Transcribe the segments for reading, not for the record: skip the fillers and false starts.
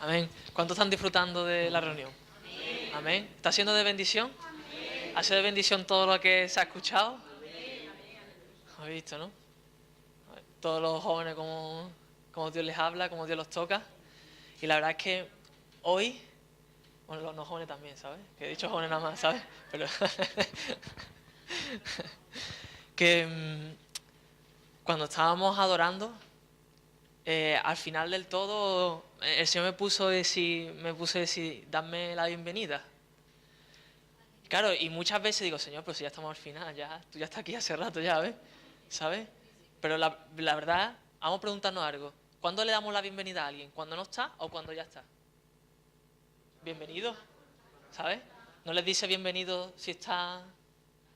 Amén. ¿Cuántos están disfrutando de la reunión? Amén. ¿Está siendo de bendición? ¿Ha sido de bendición todo lo que se ha escuchado? ¿Habéis visto, no? Todos los jóvenes como Dios les habla, como Dios los toca. Y la verdad es que hoy, bueno, los no jóvenes también, ¿sabes? Que he dicho jóvenes nada más, ¿sabes? Pero que cuando estábamos adorando, al final del todo, el Señor me puso a decir, dame la bienvenida. Claro, y muchas veces digo, Señor, pero si ya estamos al final, ya, tú ya estás aquí hace rato ya, ¿ves? ¿Sabes? Pero la verdad, vamos a preguntarnos algo. ¿Cuándo le damos la bienvenida a alguien? ¿Cuando no está o cuando ya está? Bienvenido, ¿sabes? No les dice bienvenido si está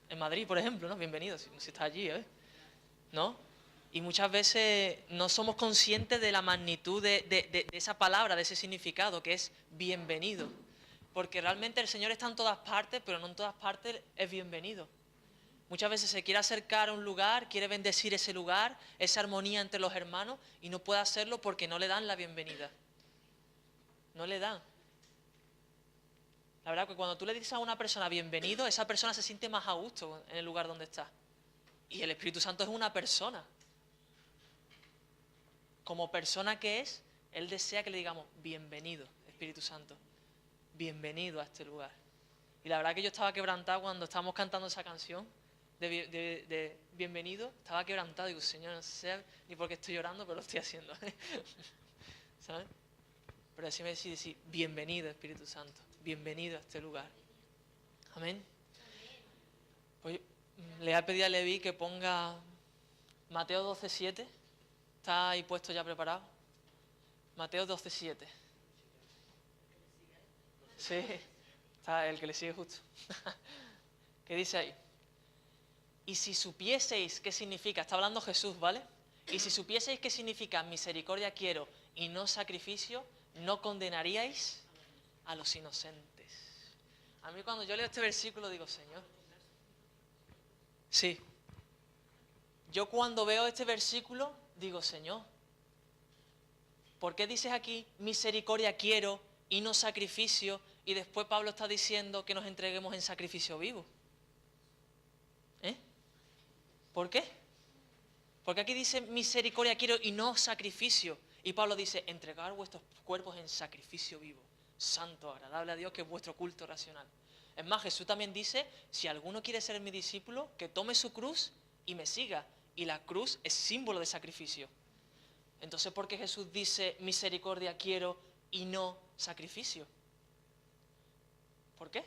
en Madrid, por ejemplo, ¿no? Bienvenido, si está allí, ¿ves? ¿No? Y muchas veces no somos conscientes de la magnitud de esa palabra, de ese significado, que es bienvenido. Porque realmente el Señor está en todas partes, pero no en todas partes es bienvenido. Muchas veces se quiere acercar a un lugar, quiere bendecir ese lugar, esa armonía entre los hermanos, y no puede hacerlo porque no le dan la bienvenida. No le dan. La verdad que cuando tú le dices a una persona bienvenido, esa persona se siente más a gusto en el lugar donde está. Y el Espíritu Santo es una persona. Como persona que es, Él desea que le digamos bienvenido, Espíritu Santo. Bienvenido a este lugar. Y la verdad que yo estaba quebrantado cuando estábamos cantando esa canción de bienvenido. Estaba quebrantado. Digo, Señor, no sé ni por qué estoy llorando, pero lo estoy haciendo. ¿Sabes? Pero así me decís, bienvenido, Espíritu Santo. Bienvenido a este lugar. Amén. Pues le he pedido a Levi que ponga Mateo 12:7. ¿Está ahí puesto ya preparado? Mateo 12:7. Sí, está el que le sigue justo. ¿Qué dice ahí? Y si supieseis qué significa, está hablando Jesús, ¿vale? Y si supieseis qué significa misericordia quiero y no sacrificio, no condenaríais a los inocentes. A mí cuando yo leo este versículo digo, Señor. Sí. Yo cuando veo este versículo digo, Señor, ¿por qué dices aquí misericordia quiero y no sacrificio? Y después Pablo está diciendo que nos entreguemos en sacrificio vivo. ¿Eh? ¿Por qué? Porque aquí dice misericordia quiero y no sacrificio. Y Pablo dice, entregar vuestros cuerpos en sacrificio vivo, santo, agradable a Dios, que es vuestro culto racional. Es más, Jesús también dice, si alguno quiere ser mi discípulo, que tome su cruz y me siga. Y la cruz es símbolo de sacrificio. Entonces, ¿por qué Jesús dice misericordia quiero y no sacrificio? ¿Por qué?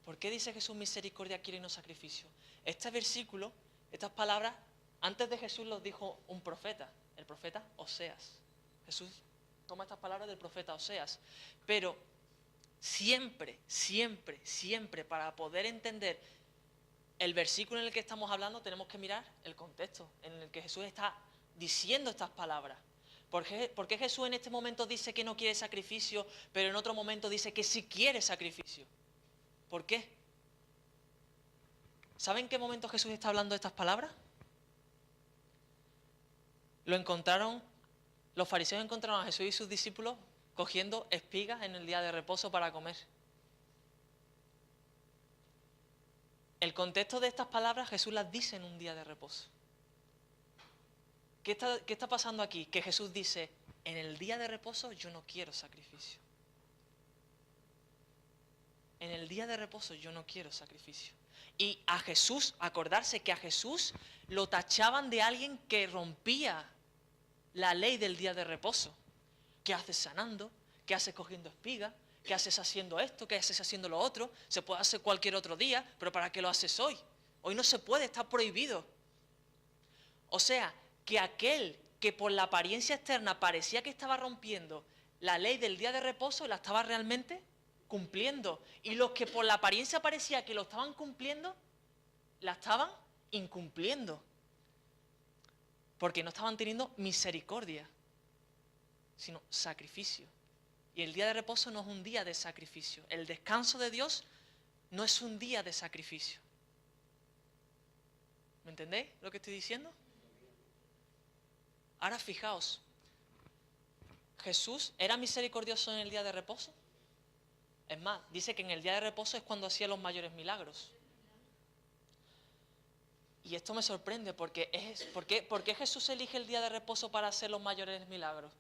¿Por qué dice Jesús misericordia quiere y no sacrificio? Este versículo, estas palabras, antes de Jesús los dijo un profeta, el profeta Oseas. Jesús toma estas palabras del profeta Oseas. Pero siempre, siempre, siempre para poder entender el versículo en el que estamos hablando tenemos que mirar el contexto en el que Jesús está diciendo estas palabras. ¿Por qué Jesús en este momento dice que no quiere sacrificio, pero en otro momento dice que sí quiere sacrificio? ¿Por qué? ¿Saben en qué momento Jesús está hablando de estas palabras? Los fariseos encontraron a Jesús y sus discípulos cogiendo espigas en el día de reposo para comer. El contexto de estas palabras Jesús las dice en un día de reposo. ¿Qué está pasando aquí? Que Jesús dice, en el día de reposo yo no quiero sacrificio. En el día de reposo yo no quiero sacrificio. Y a Jesús, acordarse que a Jesús lo tachaban de alguien que rompía la ley del día de reposo. ¿Qué haces sanando? ¿Qué haces cogiendo espigas? ¿Qué haces haciendo esto? ¿Qué haces haciendo lo otro? Se puede hacer cualquier otro día, pero ¿para qué lo haces hoy? Hoy no se puede, está prohibido. O sea, que aquel que por la apariencia externa parecía que estaba rompiendo la ley del día de reposo, la estaba realmente cumpliendo. Y los que por la apariencia parecía que lo estaban cumpliendo, la estaban incumpliendo. Porque no estaban teniendo misericordia, sino sacrificio. Y el día de reposo no es un día de sacrificio. El descanso de Dios no es un día de sacrificio. ¿Me entendéis lo que estoy diciendo? Ahora fijaos, ¿Jesús era misericordioso en el día de reposo? Es más, dice que en el día de reposo es cuando hacía los mayores milagros. Y esto me sorprende ¿por qué Jesús elige el día de reposo para hacer los mayores milagros?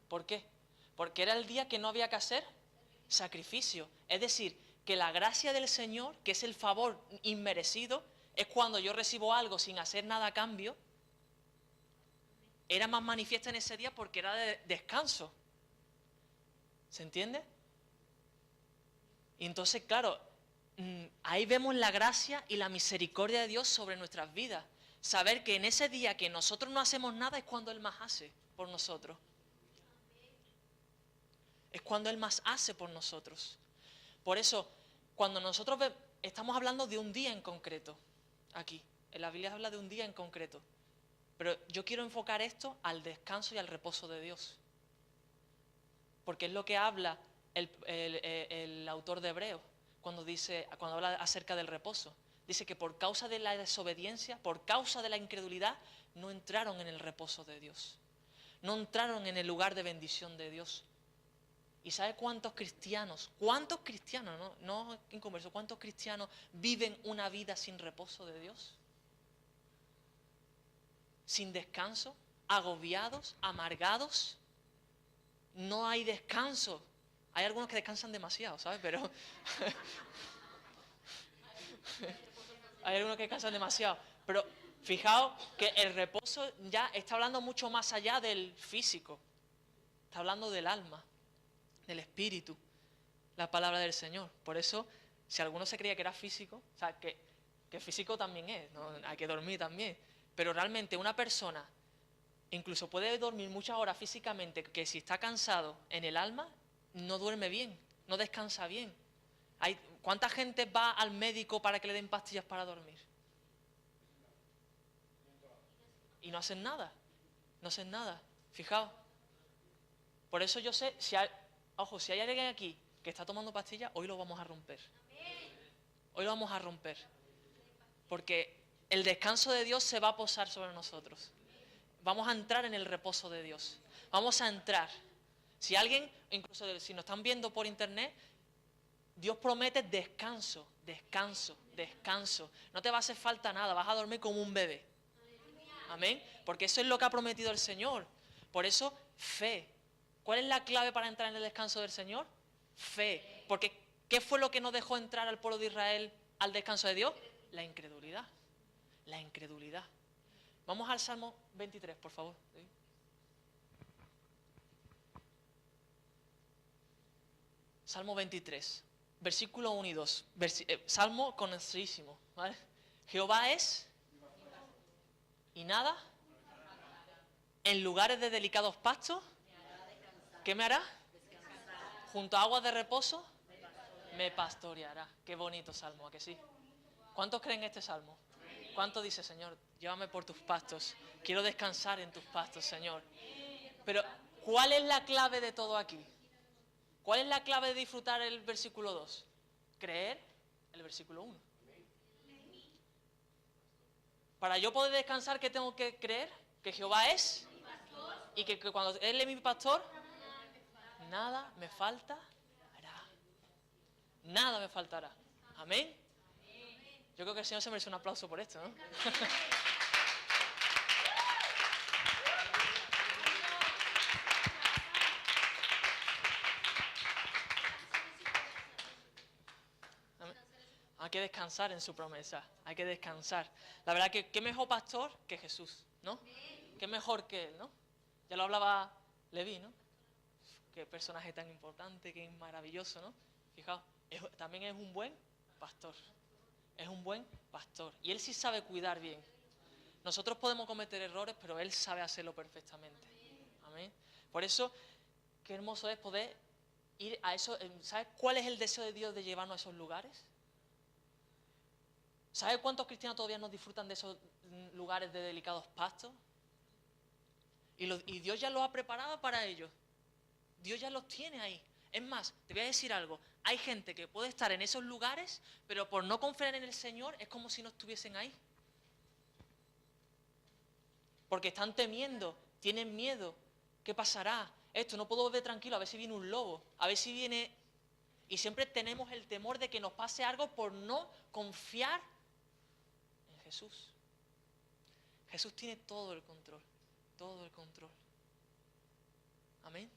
¿Por qué? Porque era el día que no había que hacer sacrificio. Es decir, que la gracia del Señor, que es el favor inmerecido, es cuando yo recibo algo sin hacer nada a cambio, era más manifiesta en ese día porque era de descanso. ¿Se entiende? Y entonces, claro, ahí vemos la gracia y la misericordia de Dios sobre nuestras vidas. Saber que en ese día que nosotros no hacemos nada es cuando Él más hace por nosotros. Es cuando Él más hace por nosotros. Por eso, cuando nosotros estamos hablando de un día en concreto, aquí, en la Biblia habla de un día en concreto. Pero yo quiero enfocar esto al descanso y al reposo de Dios. Porque es lo que habla el autor de Hebreos cuando habla acerca del reposo. Dice que por causa de la desobediencia, por causa de la incredulidad, no entraron en el reposo de Dios. No entraron en el lugar de bendición de Dios. ¿Y sabe cuántos cristianos, no inconversos, cuántos cristianos viven una vida sin reposo de Dios? Sin descanso, agobiados, amargados. No hay descanso. Hay algunos que descansan demasiado, ¿sabes? Pero hay algunos que descansan demasiado. Pero fijaos que el reposo ya está hablando mucho más allá del físico. Está hablando del alma, del espíritu, la palabra del Señor. Por eso, si alguno se creía que era físico, o sea, que físico también es, ¿no? Hay que dormir también. Pero realmente una persona incluso puede dormir muchas horas físicamente, que si está cansado en el alma, no duerme bien, no descansa bien. ¿Cuánta gente va al médico para que le den pastillas para dormir? Y no hacen nada, no hacen nada. Fijaos. Por eso yo sé, si hay alguien aquí que está tomando pastillas, hoy lo vamos a romper. Hoy lo vamos a romper. Porque el descanso de Dios se va a posar sobre nosotros. Vamos a entrar en el reposo de Dios. Vamos a entrar. Si alguien, incluso si nos están viendo por internet, Dios promete descanso, descanso, descanso. No te va a hacer falta nada, vas a dormir como un bebé. Amén. Porque eso es lo que ha prometido el Señor. Por eso, fe. ¿Cuál es la clave para entrar en el descanso del Señor? Fe. Porque ¿qué fue lo que no dejó entrar al pueblo de Israel al descanso de Dios? La incredulidad. La incredulidad. Vamos al Salmo 23, por favor. ¿Sí? Salmo 23, versículo 1 y 2. Salmo conocidísimo, ¿vale? Jehová es y nada. En lugares de delicados pastos, ¿qué me hará? Junto a aguas de reposo, me pastoreará. Qué bonito salmo, ¿a que sí? ¿Cuántos creen este salmo? ¿Cuántos dice, Señor, llévame por tus pastos? Quiero descansar en tus pastos, Señor. Pero, ¿cuál es la clave de todo aquí? ¿Cuál es la clave de disfrutar el versículo 2? Creer el versículo 1. Para yo poder descansar, ¿qué tengo que creer? Que Jehová es y que cuando Él es mi pastor, nada me faltará. Nada me faltará. Amén. Yo creo que el Señor se merece un aplauso por esto, ¿no? Hay que descansar en su promesa, hay que descansar. La verdad que qué mejor pastor que Jesús, ¿no? Qué mejor que Él, ¿no? Ya lo hablaba Leví, ¿no? Qué personaje tan importante, qué maravilloso, ¿no? Fijaos, también es un buen pastor. Es un buen pastor. Y Él sí sabe cuidar bien. Nosotros podemos cometer errores, pero Él sabe hacerlo perfectamente. Amén. Por eso, qué hermoso es poder ir a eso. ¿Sabes cuál es el deseo de Dios de llevarnos a esos lugares? ¿Sabes cuántos cristianos todavía no disfrutan de esos lugares de delicados pastos? Y Dios ya los ha preparado para ellos. Dios ya los tiene ahí. Es más, te voy a decir algo. Hay gente que puede estar en esos lugares, pero por no confiar en el Señor es como si no estuviesen ahí. Porque están temiendo Tienen miedo. ¿Qué pasará? Esto, no puedo ver tranquilo, a ver si viene un lobo, a ver si viene... Y siempre tenemos el temor de que nos pase algo por no confiar en Jesús. Jesús tiene todo el control, todo el control. Amén.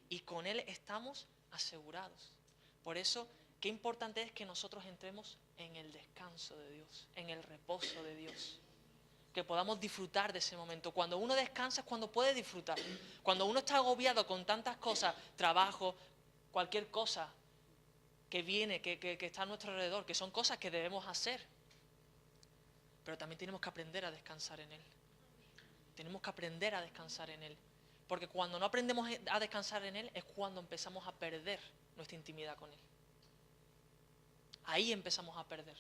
Y con Él estamos asegurados. Por eso, qué importante es que nosotros entremos en el descanso de Dios, en el reposo de Dios. Que podamos disfrutar de ese momento. Cuando uno descansa es cuando puede disfrutar. Cuando uno está agobiado con tantas cosas, trabajo, cualquier cosa que viene, que está a nuestro alrededor, que son cosas que debemos hacer. Pero también tenemos que aprender a descansar en Él. Tenemos que aprender a descansar en Él. Porque cuando no aprendemos a descansar en Él es cuando empezamos a perder nuestra intimidad con Él. Ahí empezamos a perder.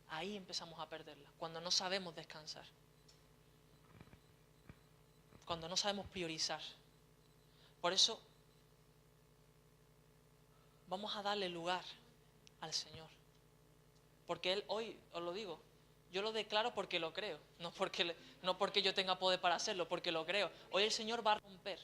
Ahí empezamos a perderla. Cuando no sabemos descansar. Cuando no sabemos priorizar. Por eso vamos a darle lugar al Señor. Porque Él hoy, os lo digo, yo lo declaro porque lo creo. No porque yo tenga poder para hacerlo, porque lo creo. Hoy el Señor va a romper.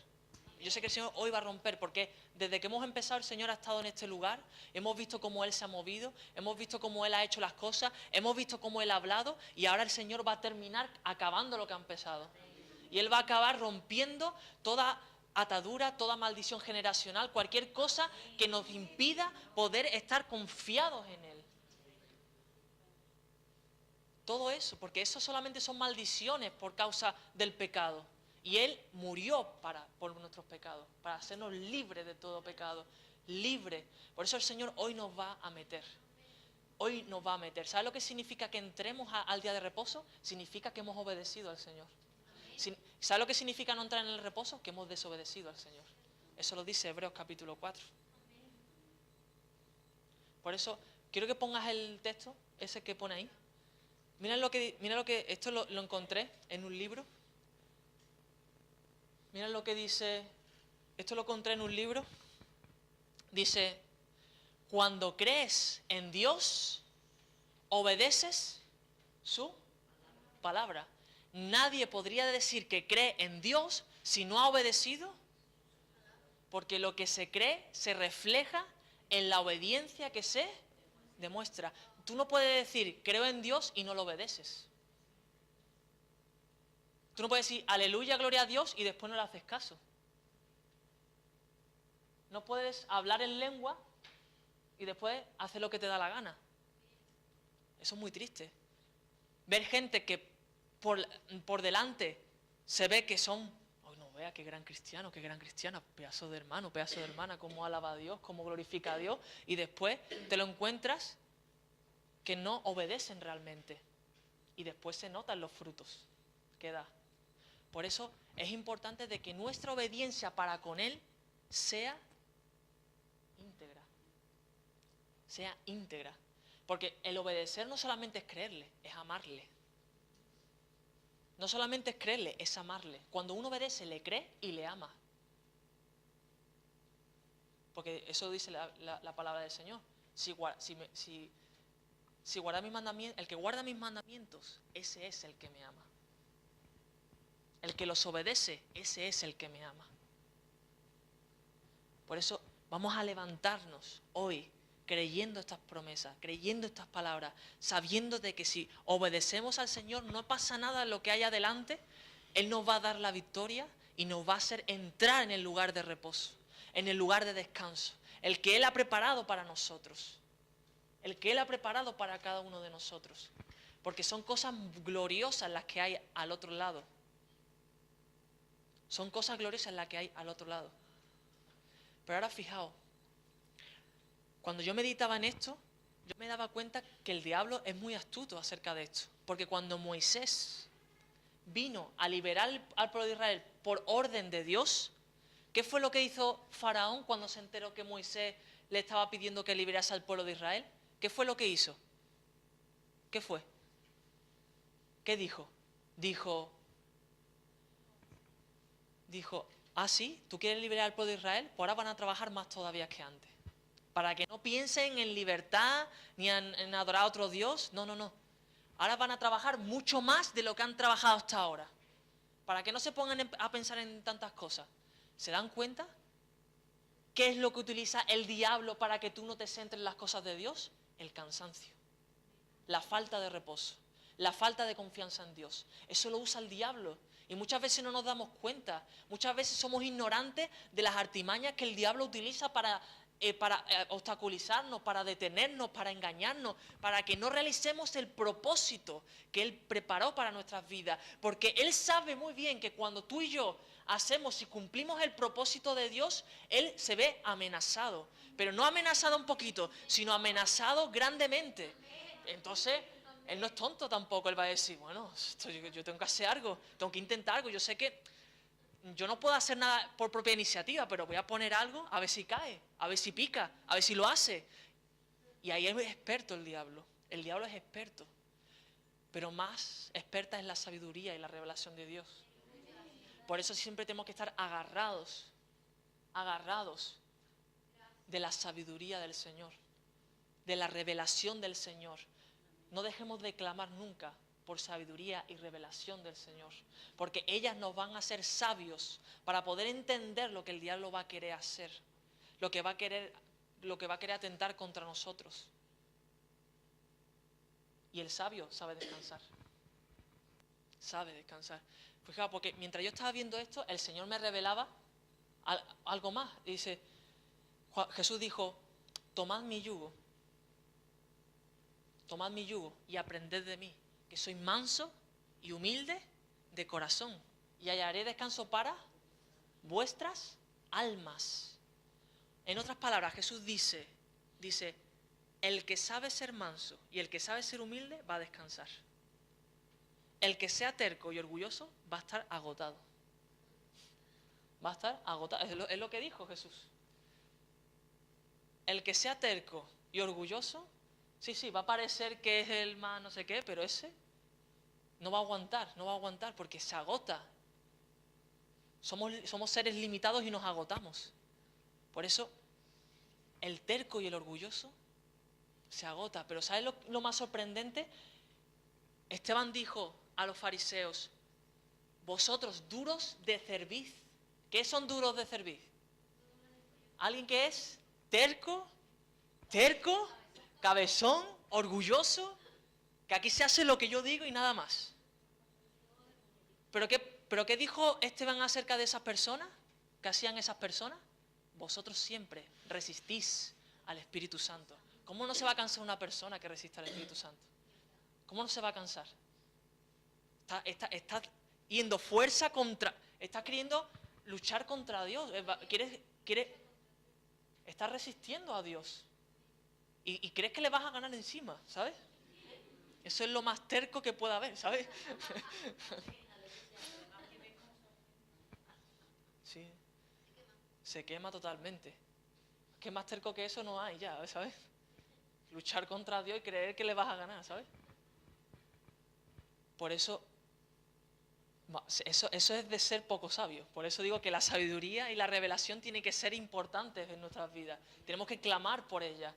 Yo sé que el Señor hoy va a romper, porque desde que hemos empezado el Señor ha estado en este lugar, hemos visto cómo Él se ha movido, hemos visto cómo Él ha hecho las cosas, hemos visto cómo Él ha hablado, y ahora el Señor va a terminar acabando lo que ha empezado. Y Él va a acabar rompiendo toda atadura, toda maldición generacional, cualquier cosa que nos impida poder estar confiados en Él. Todo eso, porque eso solamente son maldiciones por causa del pecado. Y Él murió por nuestros pecados, para hacernos libres de todo pecado. Libre. Por eso el Señor hoy nos va a meter. Hoy nos va a meter. ¿Sabe lo que significa que entremos al día de reposo? Significa que hemos obedecido al Señor. ¿Sabe lo que significa no entrar en el reposo? Que hemos desobedecido al Señor. Eso lo dice Hebreos capítulo 4. Por eso, quiero que pongas el texto, ese que pone ahí. Mira lo que esto lo encontré en un libro. Mira lo que dice, esto lo encontré en un libro. Dice, cuando crees en Dios, obedeces su palabra. Nadie podría decir que cree en Dios si no ha obedecido, porque lo que se cree se refleja en la obediencia que se demuestra. Tú no puedes decir, creo en Dios y no lo obedeces. Tú no puedes decir, aleluya, gloria a Dios, y después no le haces caso. No puedes hablar en lengua y después hacer lo que te da la gana. Eso es muy triste. Ver gente que por delante se ve que son, no vea qué gran cristiano, qué gran cristiana, pedazo de hermano, pedazo de hermana, cómo alaba a Dios, cómo glorifica a Dios, y después te lo encuentras que no obedecen realmente. Y después se notan los frutos que da. Por eso es importante de que nuestra obediencia para con Él sea íntegra. Sea íntegra. Porque el obedecer no solamente es creerle, es amarle. No solamente es creerle, es amarle. Cuando uno obedece, le cree y le ama. Porque eso dice la palabra del Señor. Si guarda mis mandamientos, el que guarda mis mandamientos, ese es el que me ama. El que los obedece, ese es el que me ama. Por eso vamos a levantarnos hoy creyendo estas promesas, creyendo estas palabras, sabiendo de que si obedecemos al Señor no pasa nada en lo que hay adelante. Él nos va a dar la victoria y nos va a hacer entrar en el lugar de reposo, en el lugar de descanso, el que Él ha preparado para nosotros, el que Él ha preparado para cada uno de nosotros, porque son cosas gloriosas las que hay al otro lado. Son cosas gloriosas las que hay al otro lado. Pero ahora fijaos, cuando yo meditaba en esto, yo me daba cuenta que el diablo es muy astuto acerca de esto. Porque cuando Moisés vino a liberar al pueblo de Israel por orden de Dios, ¿qué fue lo que hizo Faraón cuando se enteró que Moisés le estaba pidiendo que liberase al pueblo de Israel? ¿Qué fue lo que hizo? ¿Qué fue? ¿Qué dijo? Dijo, sí, ¿tú quieres liberar al pueblo de Israel? Pues ahora van a trabajar más todavía que antes. Para que no piensen en libertad ni en adorar a otro Dios. No. Ahora van a trabajar mucho más de lo que han trabajado hasta ahora. para que no se pongan a pensar en tantas cosas. ¿Se dan cuenta? ¿Qué es lo que utiliza el diablo para que tú no te centres en las cosas de Dios? El cansancio, la falta de reposo, la falta de confianza en Dios. Eso lo usa el diablo. Y muchas veces no nos damos cuenta. Muchas veces somos ignorantes de las artimañas que el diablo utiliza para obstaculizarnos, para detenernos, para engañarnos, para que no realicemos el propósito que Él preparó para nuestras vidas. Porque Él sabe muy bien que cuando tú y yo hacemos y cumplimos el propósito de Dios, Él se ve amenazado. Pero no amenazado un poquito, sino amenazado grandemente. Entonces, Él no es tonto tampoco. Él va a decir, bueno, yo tengo que hacer algo, tengo que intentar algo. Yo sé que yo no puedo hacer nada por propia iniciativa, pero voy a poner algo a ver si cae, a ver si pica, a ver si lo hace. Y ahí es experto el diablo. El diablo es experto. Pero más experta es la sabiduría y la revelación de Dios. Por eso siempre tenemos que estar agarrados de la sabiduría del Señor, de la revelación del Señor. No dejemos de clamar nunca por sabiduría y revelación del Señor, porque ellas nos van a hacer sabios para poder entender lo que el diablo va a querer hacer, lo que va a querer atentar contra nosotros. Y el sabio sabe descansar. Sabe descansar. Fijaos, porque mientras yo estaba viendo esto, el Señor me revelaba algo más. Y dice, Jesús dijo, tomad mi yugo y aprended de mí, que soy manso y humilde de corazón, y hallaré descanso para vuestras almas. En otras palabras, Jesús dice, el que sabe ser manso y el que sabe ser humilde va a descansar. El que sea terco y orgulloso va a estar agotado. Va a estar agotado. Es lo que dijo Jesús. El que sea terco y orgulloso, sí, va a parecer que es el más no sé qué, pero ese no va a aguantar porque se agota. Somos seres limitados y nos agotamos. Por eso, el terco y el orgulloso se agota. Pero ¿sabes lo más sorprendente? Esteban dijo a los fariseos, vosotros duros de cerviz. ¿Qué son duros de cerviz? Alguien que es terco, cabezón, orgulloso, que aquí se hace lo que yo digo y nada más. ¿Pero qué dijo Esteban acerca de esas personas? ¿Qué hacían esas personas? Vosotros siempre resistís al Espíritu Santo. ¿Cómo no se va a cansar una persona que resiste al Espíritu Santo? ¿Cómo no se va a cansar? Está yendo fuerza contra... Está queriendo luchar contra Dios. Está resistiendo a Dios. Y crees que le vas a ganar encima, ¿sabes? Eso es lo más terco que pueda haber, ¿sabes? Sí. Se quema totalmente. Que más terco que eso no hay ya, ¿sabes? Luchar contra Dios y creer que le vas a ganar, ¿sabes? Por eso es de ser poco sabio. Por eso digo que la sabiduría y la revelación tienen que ser importantes en nuestras vidas. Tenemos que clamar por ella.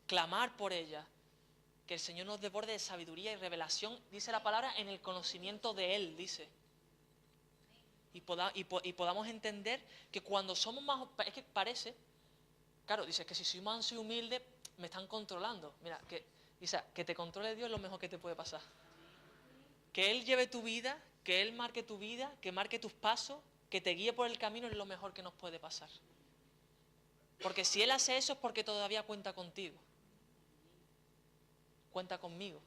Que el Señor nos desborde de sabiduría y revelación, dice la palabra, en el conocimiento de Él, dice. Y podamos entender que cuando somos más... Es que parece, claro, dice que si soy manso y humilde, me están controlando. Mira, que te controle Dios es lo mejor que te puede pasar. Que Él lleve tu vida, que Él marque tu vida, que marque tus pasos, que te guíe por el camino es lo mejor que nos puede pasar. Porque si Él hace eso es porque todavía cuenta contigo. Cuenta conmigo.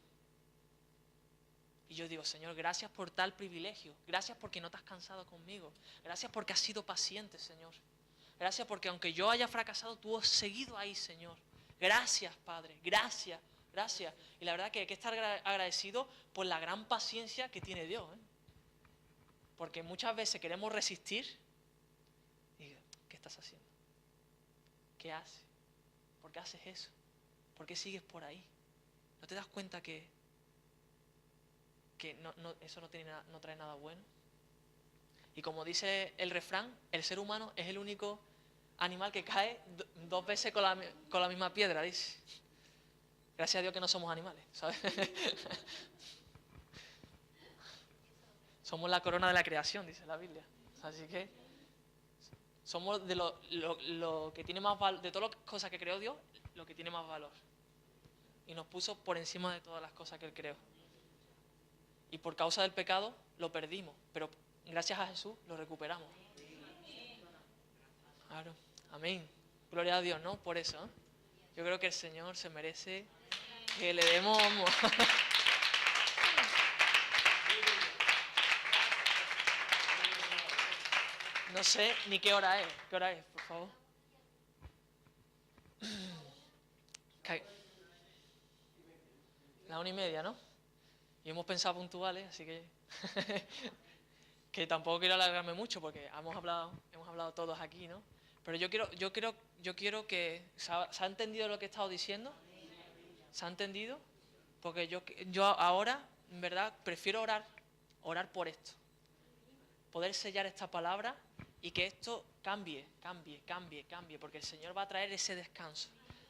Y yo digo, Señor, gracias por tal privilegio. Gracias porque no te has cansado conmigo. Gracias porque has sido paciente, Señor. Gracias porque aunque yo haya fracasado, tú has seguido ahí, Señor. Gracias, Padre. Gracias. Y la verdad que hay que estar agradecido por la gran paciencia que tiene Dios. Porque muchas veces queremos resistir. Y digo, ¿qué estás haciendo? ¿Qué haces? ¿Por qué haces eso? ¿Por qué sigues por ahí? ¿No te das cuenta que eso no trae nada bueno? Y como dice el refrán, el ser humano es el único animal que cae dos veces con la misma piedra, dice. Gracias a Dios que no somos animales, ¿sabes? Somos la corona de la creación, dice la Biblia. Así que somos de lo que tiene más valor, de todas las cosas que creó Dios, lo que tiene más valor. Y nos puso por encima de todas las cosas que Él creó. Y por causa del pecado lo perdimos, pero gracias a Jesús lo recuperamos. Claro, amén. Gloria a Dios, ¿no? Por eso, ¿eh? Yo creo que el Señor se merece que le demos... No sé ni qué hora es. ¿Qué hora es, por favor? La 1:30, ¿no? Y hemos pensado puntuales, así que... que tampoco quiero alargarme mucho porque hemos hablado todos aquí, ¿no? Pero yo quiero que... ¿Se ha entendido lo que he estado diciendo? ¿Se ha entendido? Porque yo ahora, en verdad, prefiero orar por esto. Poder sellar esta palabra y que esto cambie, porque el Señor va a traer ese descanso,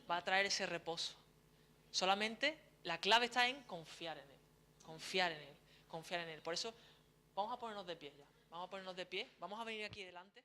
va a traer ese reposo. Solamente la clave está en confiar en Él, confiar en Él, confiar en Él. Por eso vamos a ponernos de pie ya, vamos a ponernos de pie, vamos a venir aquí delante.